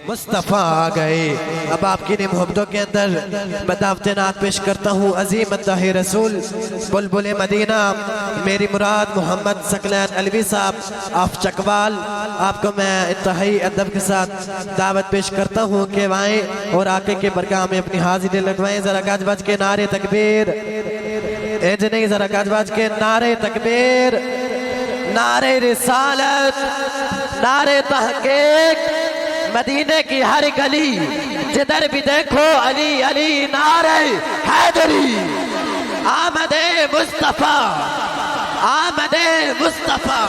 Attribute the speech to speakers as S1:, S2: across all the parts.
S1: مصطفیٰ آ گئے۔ اب آپ کی محبتوں کے اندر میں دعوت نعت پیش کرتا ہوں عظیم مداح رسول بلبل مدینہ میری مراد محمد ثقلین علوی صاحب آف چکوال، آپ کو میں انتہائی ادب کے ساتھ دعوت پیش کرتا ہوں کہ آئیں اور آقا کے برگاہ میں اپنی حاضری لگوائیں۔ ذرا گاج باج کے نعرے تکبیر، ایج نہیں ذرا گاج باج کے نعرے تکبیر، نعرے رسالت، نعرے تحقیق، مدینے کی ہر گلی جدھر بھی دیکھو علی علی نعرے حیدری، آمد مصطفیٰ، آمد مصطفیٰ۔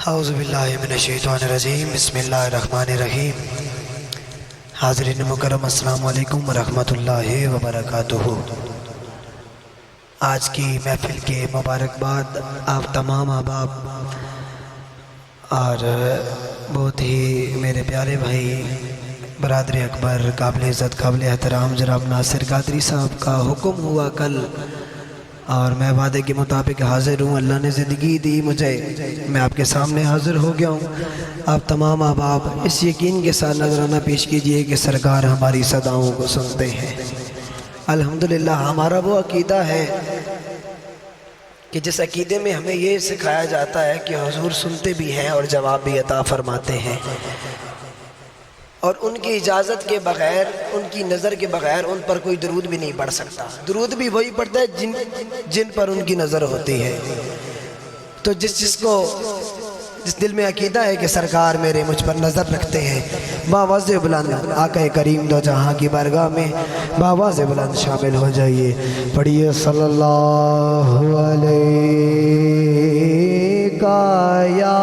S2: اعوذ باللہ من الشیطان الرجیم، بسم اللہ الرحمن الرحیم۔ حاضرین مکرم السلام علیکم ورحمۃ اللہ وبرکاتہ۔ آج کی محفل کے مبارکباد آپ تمام احباب اور بہت ہی میرے پیارے بھائی برادر اکبر قابل عزت قابل احترام جناب ناصر قادری صاحب کا حکم ہوا کل، اور میں وعدے کے مطابق حاضر ہوں۔ اللہ نے زندگی دی مجھے، میں آپ کے سامنے حاضر ہو گیا ہوں۔ آپ تمام احباب اس یقین کے ساتھ نذرانہ پیش کیجئے کہ سرکار ہماری صداؤں کو سنتے ہیں۔ الحمدللہ ہمارا وہ عقیدہ ہے کہ جس عقیدے میں ہمیں یہ سکھایا جاتا ہے کہ حضور سنتے بھی ہیں اور جواب بھی عطا فرماتے ہیں، اور ان کی اجازت کے بغیر، ان کی نظر کے بغیر ان پر کوئی درود بھی نہیں پڑھ سکتا۔ درود بھی وہی پڑھتا ہے جن پر ان کی نظر ہوتی ہے۔ تو جس دل میں عقیدہ ہے کہ سرکار میرے مجھ پر نظر رکھتے ہیں، باواز بلند آقا کریم دو جہاں کی بارگاہ میں باواز بلند شامل ہو جائیے۔ پڑھیے صلی اللہ علیہ یا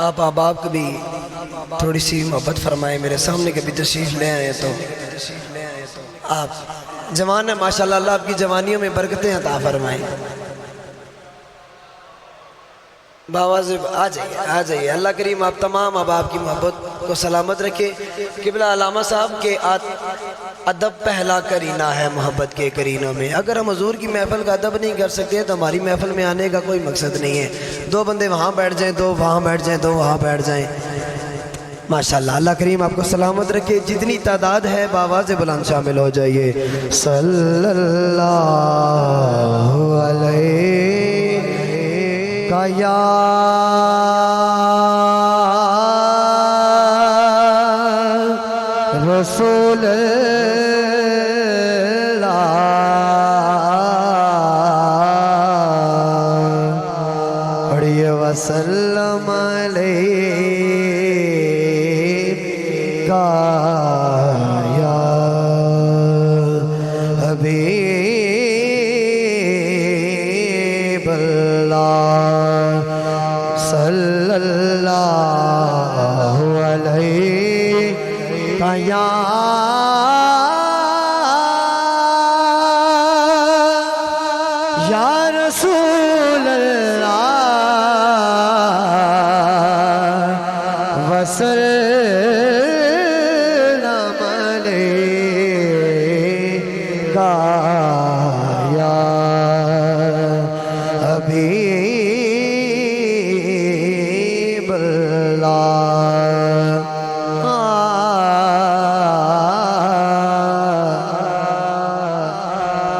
S2: آپ احباب کو بھی تھوڑی سی محبت فرمائیں، میرے سامنے کبھی تشریف لے آئے تو آپ جوان ہیں ماشاءاللہ، اللہ آپ کی جوانیوں میں برکتیں عطا فرمائیں۔ باواز آ جائیے۔ اللہ کریم آپ تمام احباب کی محبت کو سلامت رکھے۔ قبلہ علامہ صاحب کے ادب پہلا کرینہ ہے محبت کے کرینوں میں۔ اگر ہم حضور کی محفل کا ادب نہیں کر سکتے تو ہماری محفل میں آنے کا کوئی مقصد نہیں ہے۔ دو بندے وہاں بیٹھ جائیں، دو وہاں بیٹھ جائیں، دو وہاں بیٹھ جائیں، ماشاءاللہ۔ اللہ کریم آپ کو سلامت رکھے۔ جتنی تعداد ہے باواز بلند شامل ہو جائیے۔ صلی اللہ علیہ یا رسول اللہ، پڑھیے وسلم علیہ یا حبیب اللہ، صلی اللہ علیہ یا رسول اللہ، وسلم علیہ یا حبیب اللہ۔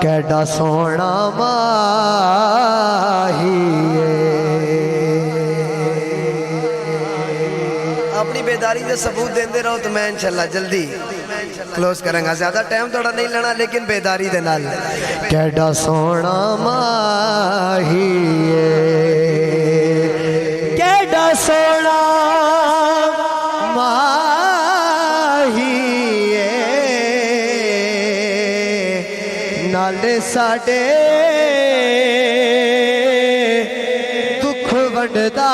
S2: کیڈا سونا ماہی اپنی بیداری سے ثبوت دیندے رہو تو میں انشاءاللہ جلدی کلوز کریں گا۔ زیادہ ٹائم تھوڑا نہیں لینا لیکن بیداری دے نال۔ کیڈا سونا ماہی کیڈا سونا ماہی نالے ساڈے دکھ وڈدا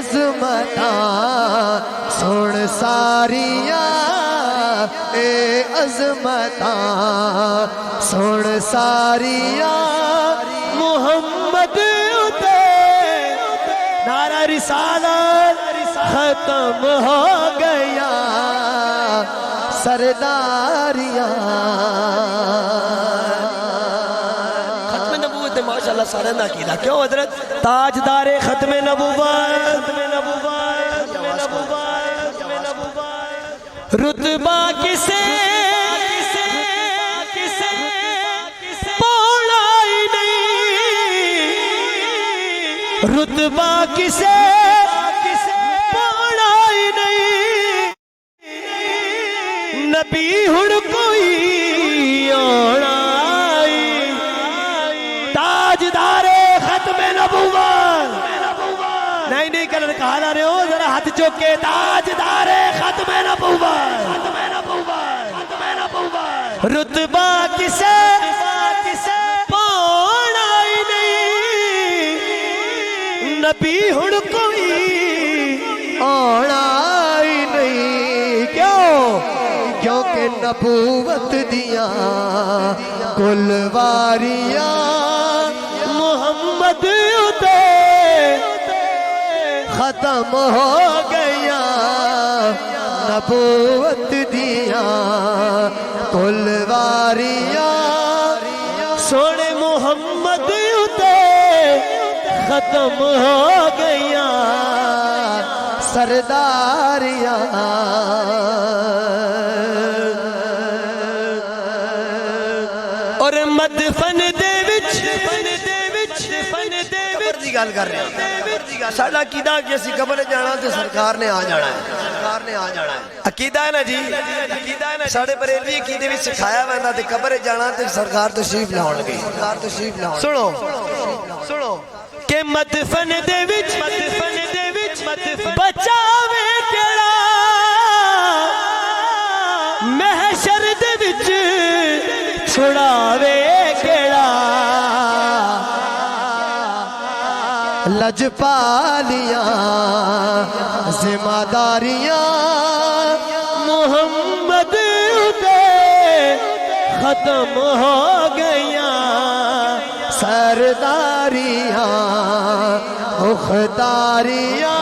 S1: عظمتاں سن ساریاں اے عظمتاں سن ساریاں محمد اتے نعرہ رسالت ختم ہو گیا سرداریاں
S3: ختم نبوت ہے ماشاءاللہ سارے نہ کیلا کیوں حضرت تاجدار ختم نبوت رتبہ کسے پوڑا ہی نہیں رتبہ کسے پوڑا ہی نہیں نبی ہن کوئی آنا تاجدار ختم نبوت نہیں کلر کہا نہ رہے ہو ذرا ہاتھ چوکے تاجدار ختم نبوت رتبہ کسے پانا ہی نہیں نبی ہن کوئی
S1: آنا ہی نہیں کیوں کیونکہ نبوت دیاں کل واریاں
S3: محمد اتے
S1: ختم ہو گیا نبوت دیاں کل واریاں
S3: سونے محمد اتے ختم ہو گیا
S1: سرداریاں
S3: اور مدفن دے وچ قبر دی گل کر رہے ہیں ساڈا عقیدہ کہ اسی قبر جانا تے سرکار نے آ جانا ہے عقیدہ ہے نا جی ساڈے بریلوی عقیدے وچ سکھایا ویندا تے قبر جانا تے سرکار تشریف لاؤن گے سنو کہ مدفن دے وچ بچاوے کیڑا محشر دے وچ چھڑاوے کیڑا
S1: لجپالیاں ذمہ داریاں
S3: محمد اتے ختم ہو گیا
S1: سرداریاں مختاریاں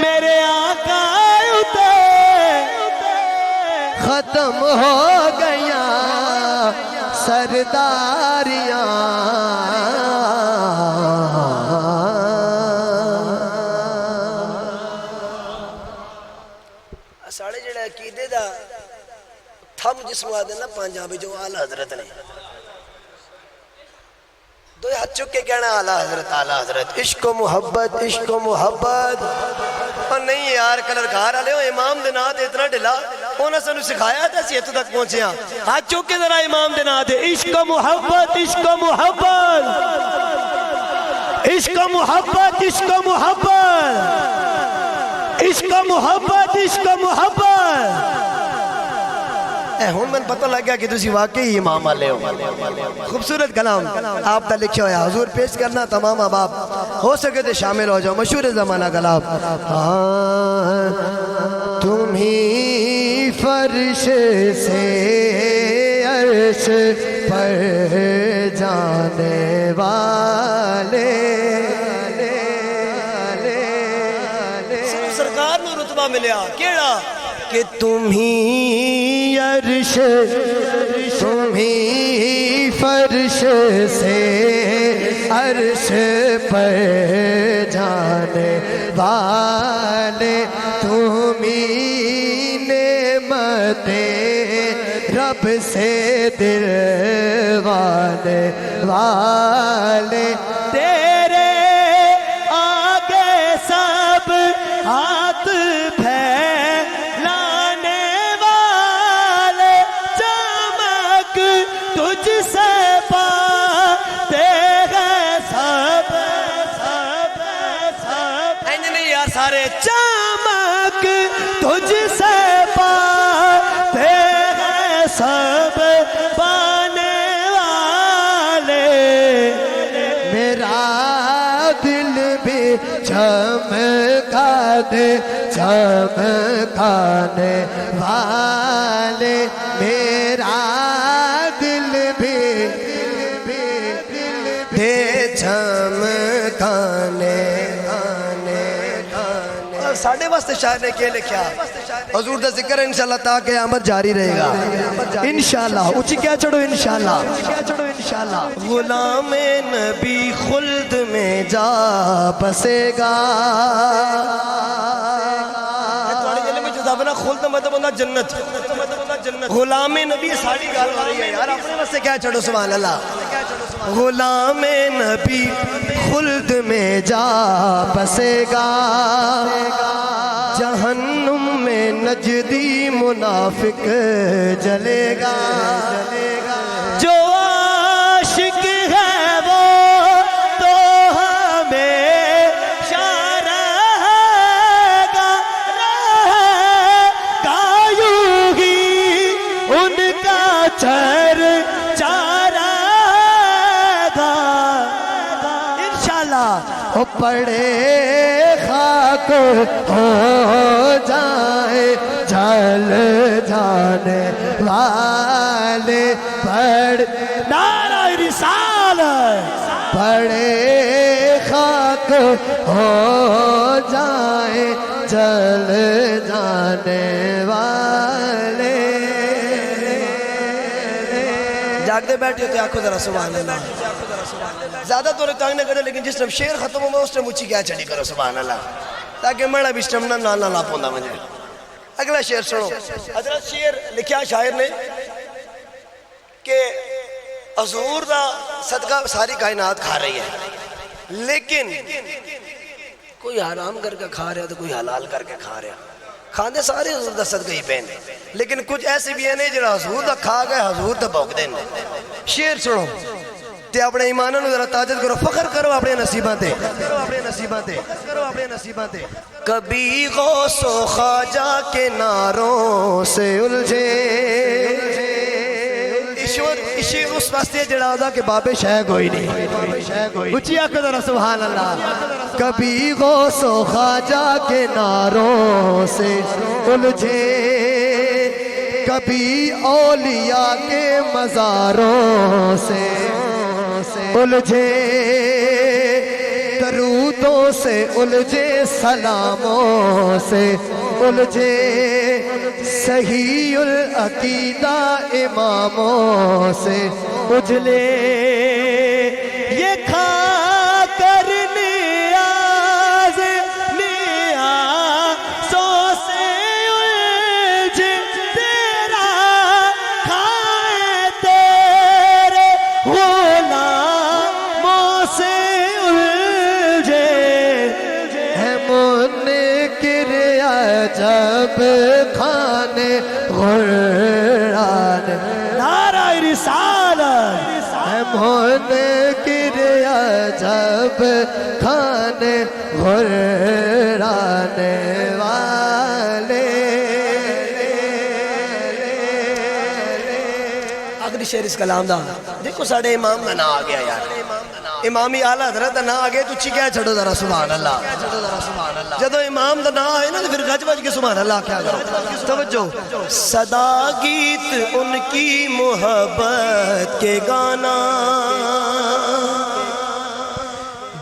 S3: میرے آقا اتے
S1: ختم ہو گیا سرداریاں
S3: ساڑھے جڑے عقیدے دا تھم جس موادے نا پانجابی جو آلہ حضرت نے دو ہاتھ چک کے کہنا آلہ حضرت عشق و محبت اور نہیں یار کلر کھار آلے ہو امام دے نا دے اتنا ڈھلا انہوں نے سنو سکھایا تھا سی اتو تک پہنچے ہیں ہاتھ چک کے ذرا امام دے نا دے عشق و محبت عشق و محبت عشق و محبت عشق و محبت عشق و محبت عشق و محبت اے ہون میں پتہ لگ گیا کہ تسی واقعی امام والے ہو خوبصورت کلام آپ تا لکھا ہویا حضور پیش کرنا تمام احباب ہو سکے تو شامل ہو جاؤ مشہور زمانہ کلام
S1: تم ہی فرش سے عرش پر جانے والے
S3: سرکار نو رتبہ ملیا کیڑا کہ تم ہی عرش
S1: تم ہی فرش سے عرش پر جانے والے تم ہی نعمتیں رب سے دلوانے والے
S3: تیرے آگے سب ہاتھ پھیلانے والے چمک تجھ سے پاتے ہیں سب اینج نہیں یار سارے چمک تجھ سے پاتے ہیں سب پانے والے
S1: میرا دل بھی چمکانے چمکانے والے میرا دل بھی دے چمکانے
S3: ساڑھے واسطے شاعر نے کیا لکھا حضور دا ذکر ہے انشاءاللہ تا قیامت جاری رہے گا انشاءاللہ اچھی کیا چڑھو انشاءاللہ غلام نبی خلد میں جا بسے گا خلد مطلب ہونا جنت غلام نبی ساڑھی گال ہو رہی ہے یار اپنے واسطے کیا چڑھو سبحان اللہ غلام نبی خلد میں جا بسے گا جہنم میں نجدی منافق جلے گا جو عاشق ہے وہ تو ہمیشہ رہے گا یوں ہی ان کا چرچا وہ پڑے خاک ہو جائے جل جانے والے نعرہ رسالت پڑے خاک ہو جائے جل جانے والے جاگتے بیٹھے ہوتے آنکھوں ذرا سبحان اللہ زیادہ تو رکھتاں نہ کرے لیکن جس طرح شیر ختم ہو میں اس نے مجھے کیا چڑھی کرو سبحان اللہ تاکہ مڑا بھی سٹمنا نانا لا پوندا مجھے اگلا شیر سنو حضرت شیر لکھیا شاعر نے کہ حضور دا صدقہ ساری کائنات کھا رہی ہے لیکن کوئی حرام کر کے کھا رہا تو کوئی حلال کر کے کھا رہا کھانے سارے حضور دا صدقہ ہی پہن لیکن کچھ ایسے بھی ہیں جنہاں حضور دا کھا گئے حضور دا بھوک دیں شیر سنو تے اپنے ایمانوں نے ذرا تاجد کرو فخر کرو اپنے نصیباں تے کبھی غوث و خواجہ کے ناروں سے الجھے عشق اس واسطے جڑا ہوتا کہ بابے شہ کوئی نہیں اچھی آنکھوں ذرا سبحان اللہ کبھی غوث و خواجہ کے ناروں سے الجھے کبھی اولیاء کے مزاروں سے الجھے درودوں سے الجھے سلاموں سے الجھے صحیح العقیدہ اماموں سے اجلے یہ کھا کر نیاز نیازوں سے الجھے تیرا کھائے تیرے غلاموں سے الجھے ہے منکر عجب کھانے غران نعرہ رسالت ہے منکر عجب کھانے غران والے آخری شعر اس کلام دا دیکھو ساڑھے امام کا نا آ گیا یار امامی اعلیٰ حضرت نا آ گیا تو چی کیا چھڑو ذرا سبحان اللہ جدو امام دا نا آئے نا تو پھر گج بج کے سبحان اللہ کیا کرو توجہ صدا گیت ان کی محبت کے گانا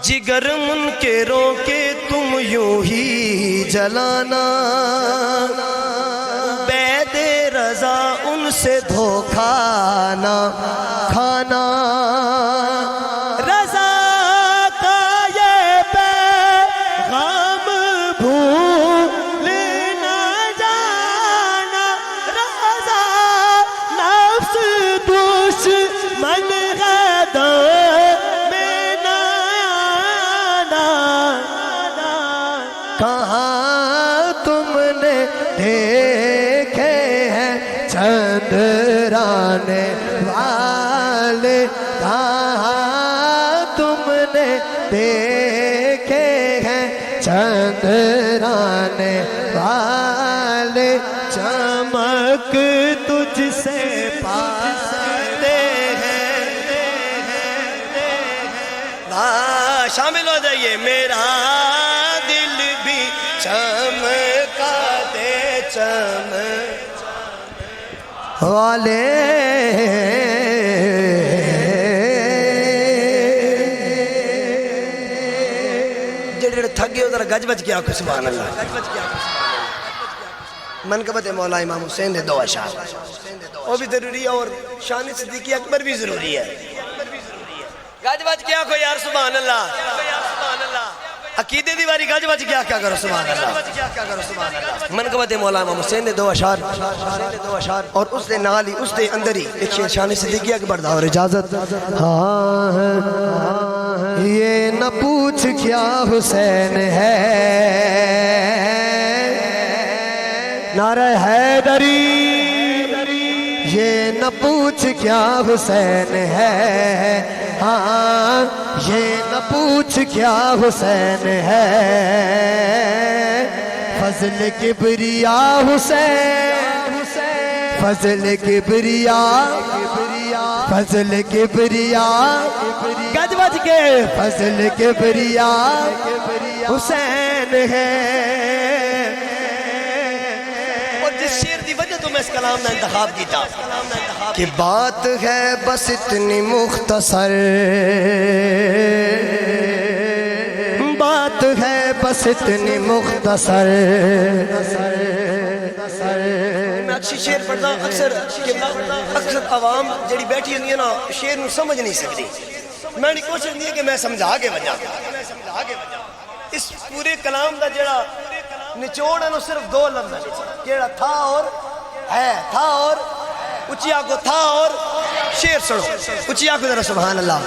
S3: جگر منکروں کے تم یوں ہی جلانا بید رضا ان سے دھوکھا نہ کھانا رضا کا یہ پیغام بھول نہ جانا رضا نفس دشمن غدر میں نہ آنا کہاں تم نے دیکھے ہیں چندرانے والے کہاں تم نے دیکھے ہیں چندرانے والے چمک تجھ سے پاتے ہیں شامل ہو جائیے میرا دل بھی چمکا دے
S1: والے
S3: جڑے تھگے ادھر گج بج کے آکھو سبحان اللہ منقبت مولا امام حسین دے 2 اشعار وہ بھی ضروری ہے اور شان صدیقی اکبر بھی ضروری ہے گج بج کے آکھو یار سبحان اللہ عقیدے دیواری گج بج کے کیا کرو سبحان اللہ منقبت مولا امام حسین دے 2 اشعار اور اس دے نال ہی اس دے اندر ہی ایک شان صدیقی اکبر دا اور اجازت
S1: ہاں یہ نہ پوچھ کیا حسین ہے نعرہ حیدری یہ نہ پوچھ کیا حسین ہے ہاں یہ نہ پوچھ کیا حسین ہے فضل کبریا حسین فضل کبریا فضل کبریا گج بج کے فضل کبریا حسین ہے
S3: اور جس شعر دی وجہ تو میں اس کلام نے انتخاب کیتا
S1: کہ بات ہے بس اتنی مختصر بات ہے بس اتنی مختصر
S3: میں اکثر شعر پڑھتا اکثر عوام جڑی بیٹھی ہوئی ہے نا شعر نو سمجھ نہیں سکتی میں نے کوشش نہیں ہے کہ میں سمجھا کے وجہ اس پورے کلام دا جڑا نچوڑ ہے نا صرف 2 لفظ ہے جڑا تھا اور ہے تھا اور اچھی آنکھو تھا اور شعر سنو اچھی آنکھو ذرا سبحان اللہ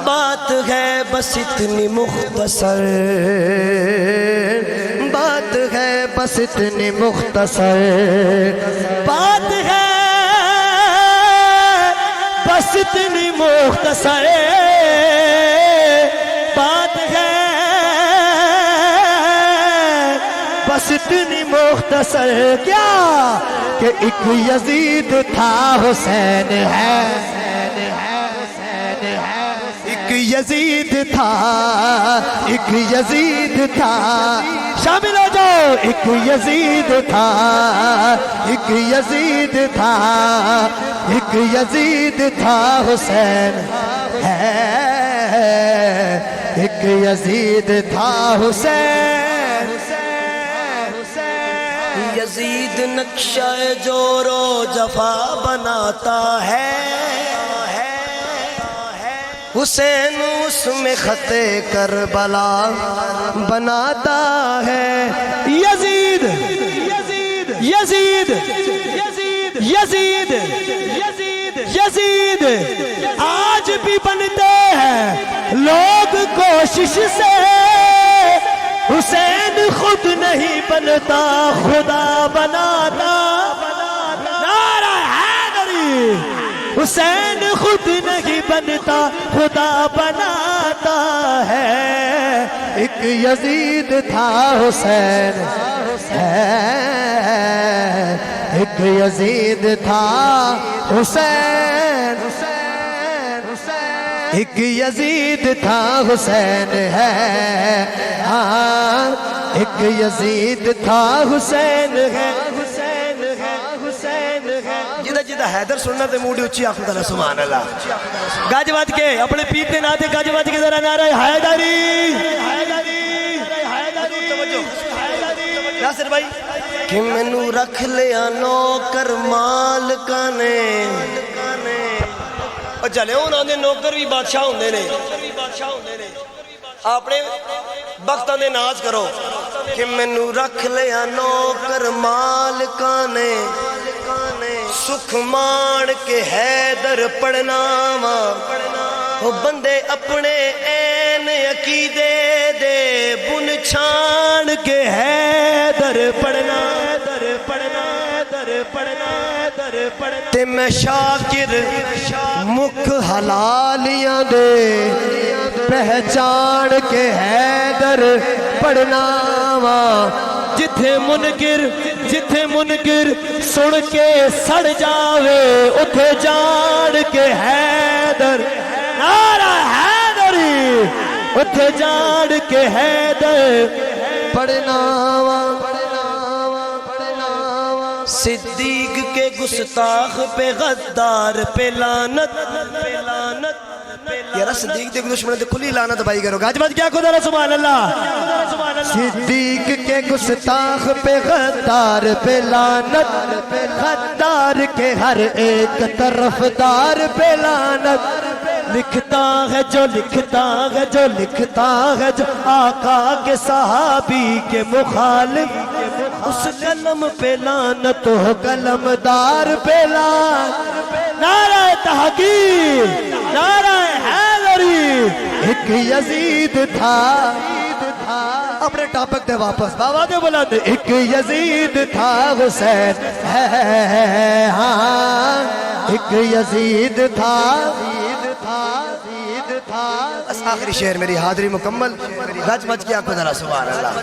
S1: بات ہے بس اتنی مختصر بات ہے بس اتنی مختصر بات ہے بس اتنی مختصر بات ہے بس اتنی مختصر کیا کہ ایک یزید تھا حسین ہے ایک یزید تھا ایک یزید تھا شامل ہو جاؤ ایک یزید تھا ایک یزید تھا ایک یزید تھا حسین ہے ایک یزید تھا حسین
S3: یزید نقشہ جور و جفا بناتا ہے
S1: حسین اس میں خط کربلا بناتا ہے یزید یزید یزید یزید آج بھی بنتے ہیں لوگ کوشش سے حسین خود نہیں بنتا خدا بناتا نعرہ حیدری حسین خود نہیں بنتا خدا بناتا ہے ایک یزید تھا حسین ہے ایک یزید تھا حسین ایک یزید تھا حسین ہے ہاں ایک یزید تھا حسین ہے
S3: جدہ جدہ حیدر سننا تے موڑی اچھی آنکھوں تھا سبحان اللہ گاج بات کے اپنے پیت دے ناتے گاج بات کے ذرا نعرہ حیدری ناصر بھائی
S1: کہ مینو رکھ لیا نوکر مالکانے
S3: اور چلے انہوں نے نوکر بھی بادشاہ ہوندے نے اپنے بختان دے ناز کرو
S1: کہ مینو رکھ لیا نوکر مالکانے سکھ مان کے حیدر پڑھنا وہ بندے اپنے این عقیدے دے بن چھان کے حیدر پڑھنا تے میں شاکر مکھ حلالیاں دے پہچان کے حیدر پڑھنا جتھے منکر سن کے سڑ جاوے اتھے جان کے حیدر نعرہ حیدری
S3: اتھے جاڑ کے حیدر
S2: پڑھنا
S3: صدیق کے گستاخ پہ غدار پہ لعنت یارا صدیق دے دشمن تے کھلی لعنت بھائی کرو گاج بات کیا خدا سبحان اللہ
S2: صدیق کے گستاخ پہ غدار پہ لعنت غدار کے ہر ایک طرفدار پہ لعنت
S3: لکھتا ہے جو لکھتا ہے جو لکھتا ہے جو آقا کے صحابی کے مخالف اس قلم پہ لعنت ہو
S2: قلمدار پہ لعنت
S3: نعرہ تحقیر نعرہ حیدری
S2: ایک یزید تھا اپنے ٹاپک دے واپس
S3: بابا دے بلا دے
S2: ایک یزید تھا حسین ہے ہاں ایک یزید تھا بس آخری شعر میری حاضری مکمل
S3: گج مچ کیا کو ذرا سبحان اللہ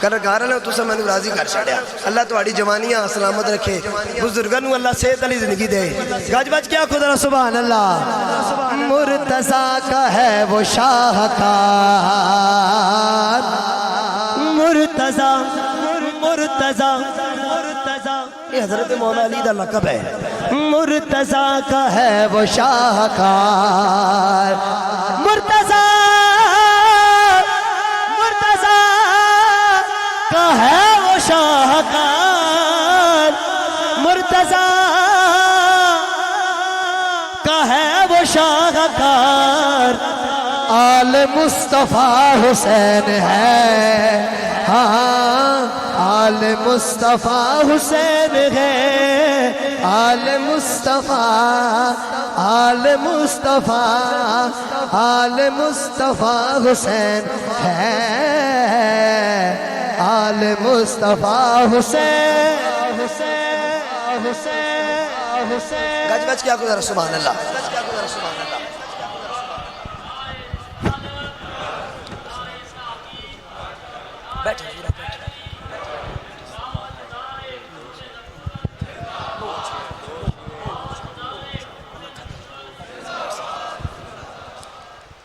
S3: کر گارا نے تو میں راضی کر چھڑیا اللہ تہاڈی جوانیاں سلامت رکھے بزرگاں نو اللہ صحت والی زندگی دے گج مچ کیا کو ذرا سبحان اللہ
S2: مرتضی کا ہے وہ شاہکار
S3: مرتضی یہ حضرت مولا علی دا لقب ہے
S2: مرتضی کا ہے وہ شاہکار
S3: مرتضی کا ہے وہ شاہکار مرتضی کا ہے وہ شاہکار
S2: آل مصطفیٰ حسین ہے ہاں آل مصطفیٰ حسین ہے آل مصطفیٰ آل مصطفیٰ حسین ہے آل مصطفیٰ حسین
S3: گج بچ کیا گزارا سبحان اللہ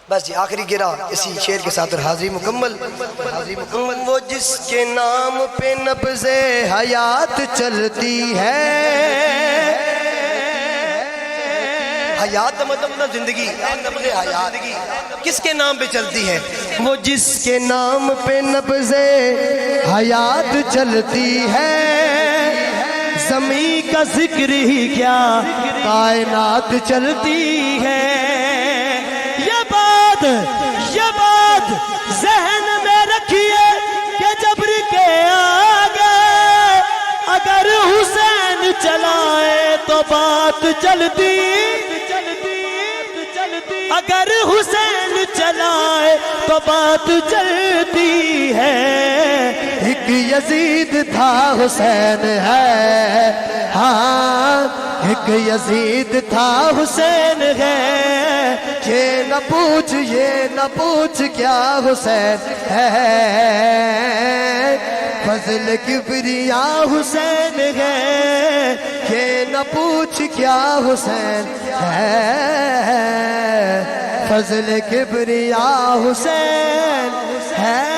S3: بس جی آخری گرا اسی شعر کے ساتھ اور حاضری مکمل
S2: وہ جس کے نام پہ نبض حیات چلتی ہے
S3: حیات مطلب زندگی نبض حیات کس کے نام پہ چلتی ہے
S2: وہ جس کے نام پہ نبض حیات چلتی ہے
S3: زمین کا ذکر ہی کیا
S2: کائنات چلتی ہے
S3: یہ بات ذہن میں رکھیے کہ جبر کے آگے اگر حسین چلائے تو بات چلتی اگر حسین چلائے تو بات چلتی ہے
S2: ایک یزید تھا حسین ہے ہاں ایک یزید تھا حسین ہے یہ نہ پوچھ کیا حسین ہے فضل کبریا حسین ہے یہ نہ پوچھ کیا حسین ہے فضل کبریا حسین ہے